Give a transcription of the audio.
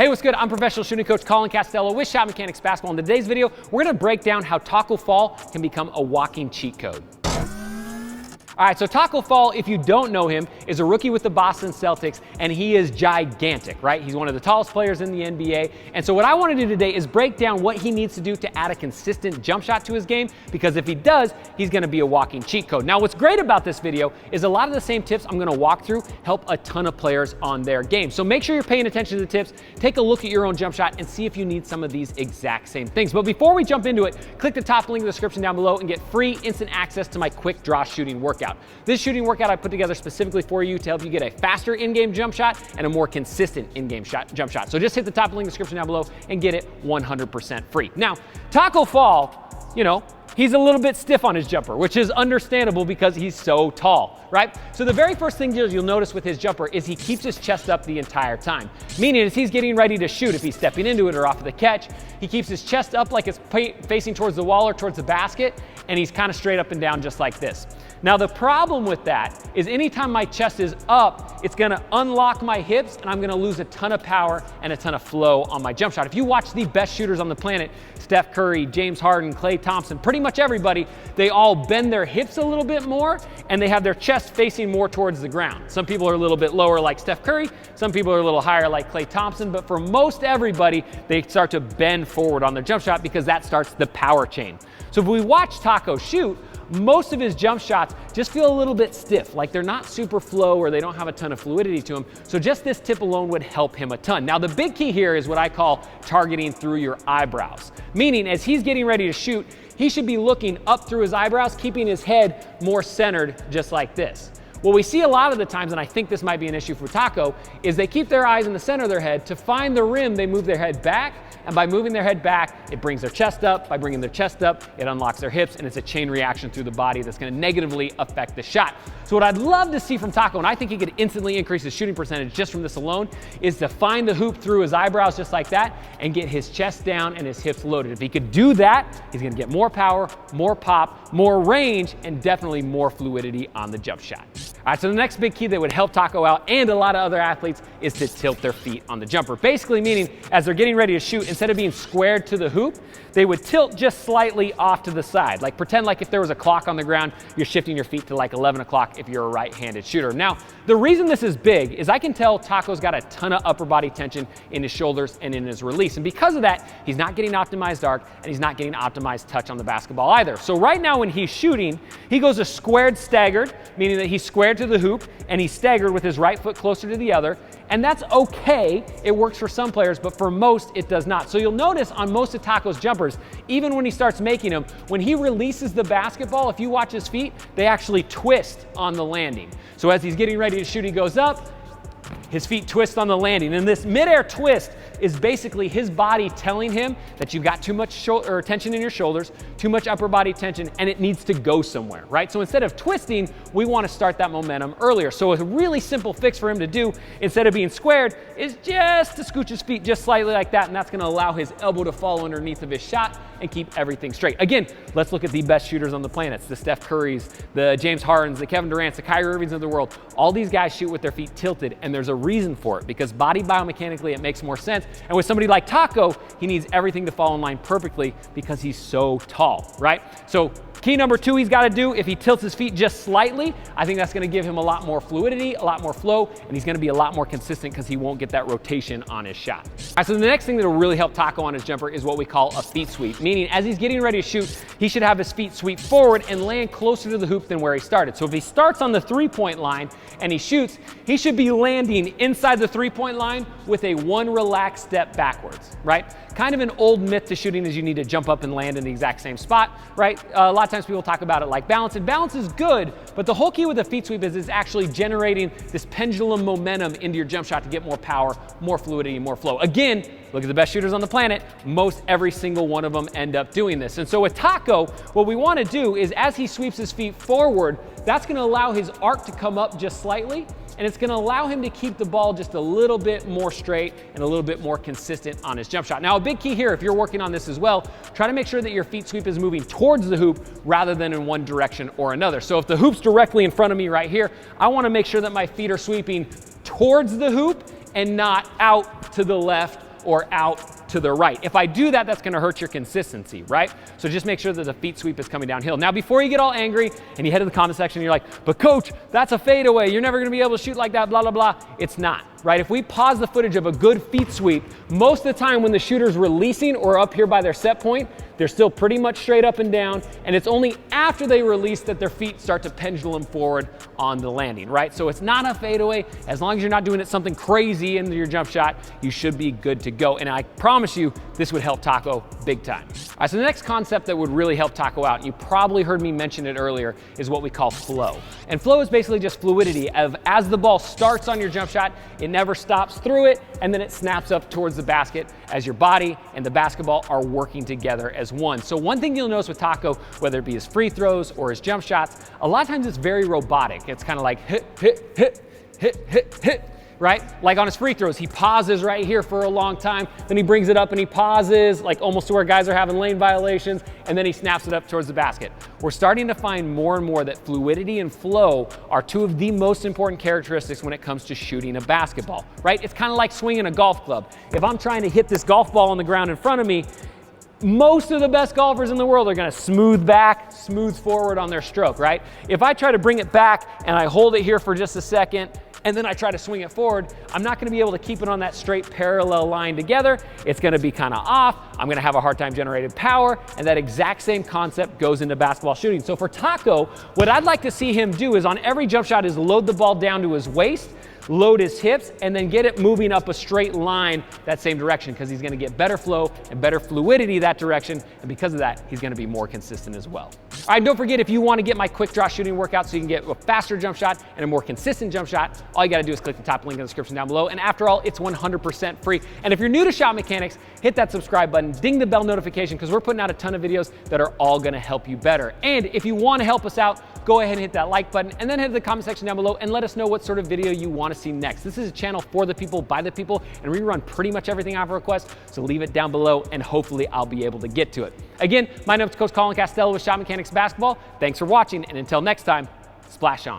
Hey, what's good? I'm professional shooting coach Colin Castello with ShotMechanics Basketball. In today's video, we're gonna break down how Tacko Fall can become a walking cheat code. All right, so Tacko Fall, if you don't know him, is a rookie with the Boston Celtics, and he is gigantic, right? He's one of the tallest players in the NBA. And so what I want to do today is break down what he needs to do to add a consistent jump shot to his game, because if he does, he's gonna be a walking cheat code. Now, what's great about this video is a lot of the same tips I'm gonna walk through help a ton of players on their game. So make sure you're paying attention to the tips, take a look at your own jump shot, and see if you need some of these exact same things. But before we jump into it, click the top link in the description down below and get free instant access to my quick draw shooting workout. This shooting workout I put together specifically for you to help you get a faster in-game jump shot and a more consistent in-game jump shot. So just hit the top link in the description down below and get it 100% free. Now, Tacko Fall, you know, he's a little bit stiff on his jumper, which is understandable because he's so tall, right? So the very first thing you'll notice with his jumper is he keeps his chest up the entire time. Meaning as he's getting ready to shoot, if he's stepping into it or off of the catch, he keeps his chest up like it's facing towards the wall or towards the basket, and he's kind of straight up and down just like this. Now the problem with that is anytime my chest is up, it's gonna unlock my hips and I'm gonna lose a ton of power and a ton of flow on my jump shot. If you watch the best shooters on the planet, Steph Curry, James Harden, Klay Thompson, pretty much everybody, they all bend their hips a little bit more and they have their chest facing more towards the ground. Some people are a little bit lower like Steph Curry, some people are a little higher like Klay Thompson, but for most everybody, they start to bend forward on their jump shot because that starts the power chain. So if we watch Tacko shoot, most of his jump shots just feel a little bit stiff, like they're not super flow or they don't have a ton of fluidity to them. So just this tip alone would help him a ton. Now the big key here is what I call targeting through your eyebrows. Meaning as he's getting ready to shoot, he should be looking up through his eyebrows, keeping his head more centered just like this. What we see a lot of the times, and I think this might be an issue for Tacko, is they keep their eyes in the center of their head. To find the rim, they move their head back, and by moving their head back, it brings their chest up. By bringing their chest up, it unlocks their hips, and it's a chain reaction through the body that's gonna negatively affect the shot. So what I'd love to see from Tacko, and I think he could instantly increase his shooting percentage just from this alone, is to find the hoop through his eyebrows just like that, and get his chest down and his hips loaded. If he could do that, he's gonna get more power, more pop, more range, and definitely more fluidity on the jump shot. All right, so the next big key that would help Tacko out and a lot of other athletes is to tilt their feet on the jumper. Basically meaning as they're getting ready to shoot, instead of being squared to the hoop, they would tilt just slightly off to the side. Like pretend like if there was a clock on the ground, you're shifting your feet to like 11 o'clock if you're a right-handed shooter. Now, the reason this is big is I can tell Tacko's got a ton of upper body tension in his shoulders and in his release. And because of that, he's not getting optimized arc and he's not getting optimized touch on the basketball either. So right now when he's shooting, he goes a squared staggered, meaning that he's squared to the hoop and he's staggered with his right foot closer to the other. And that's okay, it works for some players, but for most it does not. So you'll notice on most of Tacko's jumpers, even when he starts making them, when he releases the basketball, if you watch his feet, they actually twist on the landing. So as he's getting ready to shoot, he goes up, his feet twist on the landing. And this midair twist is basically his body telling him that you've got too much tension in your shoulders, too much upper body tension, and it needs to go somewhere, right? So instead of twisting, we want to start that momentum earlier. So a really simple fix for him to do, instead of being squared, is just to scooch his feet just slightly like that, and that's going to allow his elbow to fall underneath of his shot and keep everything straight. Again, let's look at the best shooters on the planet. The Steph Currys, the James Hardens, the Kevin Durants, the Kyrie Irvings of the world. All these guys shoot with their feet tilted, and there's a reason for it, because body biomechanically it makes more sense. And with somebody like Tacko, he needs everything to fall in line perfectly because he's so tall, right? So key number 2 he's got to do, if he tilts his feet just slightly, I think that's going to give him a lot more fluidity, a lot more flow, and he's going to be a lot more consistent because he won't get that rotation on his shot. All right, so the next thing that will really help Tacko on his jumper is what we call a feet sweep, meaning as he's getting ready to shoot, he should have his feet sweep forward and land closer to the hoop than where he started. So if he starts on the 3-point line and he shoots, he should be landing inside the 3-point line with a 1 relaxed step backwards, right? Kind of an old myth to shooting is you need to jump up and land in the exact same spot, right? A lot of times people talk about it like balance, and balance is good, but the whole key with a feet sweep is it's actually generating this pendulum momentum into your jump shot to get more power, more fluidity, more flow. Again, look at the best shooters on the planet. Most every single one of them end up doing this. And so with Tacko, what we want to do is as he sweeps his feet forward, that's going to allow his arc to come up just slightly, and it's going to allow him to keep the ball just a little bit more straight and a little bit more consistent on his jump shot. Now, a big key here, if you're working on this as well, try to make sure that your feet sweep is moving towards the hoop rather than in one direction or another. So if the hoop's directly in front of me right here, I want to make sure that my feet are sweeping towards the hoop and not out to the left or out to the right. If I do that, that's gonna hurt your consistency, right? So just make sure that the feet sweep is coming downhill. Now, before you get all angry and you head to the comment section and you're like, but coach, that's a fadeaway. You're never gonna be able to shoot like that, blah, blah, blah. It's not, right? If we pause the footage of a good feet sweep, most of the time when the shooter's releasing or up here by their set point, they're still pretty much straight up and down, and it's only after they release that their feet start to pendulum forward on the landing, right? So it's not a fadeaway. As long as you're not doing it something crazy into your jump shot, you should be good to go. And I promise you, this would help Tacko big time. All right, so the next concept that would really help Tacko out, and you probably heard me mention it earlier, is what we call flow. And flow is basically just fluidity of as the ball starts on your jump shot, it never stops through it, and then it snaps up towards the basket as your body and the basketball are working together as one. So one thing you'll notice with Tacko, whether it be his free throws or his jump shots, a lot of times it's very robotic. It's kind of like hit, hit, hit, hit, hit, hit, right? Like on his free throws, he pauses right here for a long time, then he brings it up and he pauses, like almost to where guys are having lane violations, and then he snaps it up towards the basket. We're starting to find more and more that fluidity and flow are two of the most important characteristics when it comes to shooting a basketball, right? It's kind of like swinging a golf club. If I'm trying to hit this golf ball on the ground in front of me, most of the best golfers in the world are gonna smooth back, smooth forward on their stroke, right? If I try to bring it back and I hold it here for just a second, and then I try to swing it forward, I'm not gonna be able to keep it on that straight parallel line together. It's gonna be kind of off. I'm gonna have a hard time generating power, and that exact same concept goes into basketball shooting. So for Tacko, what I'd like to see him do is on every jump shot is load the ball down to his waist, load his hips, and then get it moving up a straight line that same direction, because he's gonna get better flow and better fluidity that direction, and because of that, he's gonna be more consistent as well. All right, don't forget, if you wanna get my quick draw shooting workout so you can get a faster jump shot and a more consistent jump shot, all you gotta do is click the top link in the description down below, and after all, it's 100% free. And if you're new to ShotMechanics, hit that subscribe button, ding the bell notification, because we're putting out a ton of videos that are all gonna help you better. And if you wanna help us out, go ahead and hit that like button, and then head to the comment section down below and let us know what sort of video you want to see next. This is a channel for the people, by the people, and we run pretty much everything I have a request, so leave it down below and hopefully I'll be able to get to it. Again, my name is Coach Colin Costello with ShotMechanics Basketball. Thanks for watching, and until next time, splash on.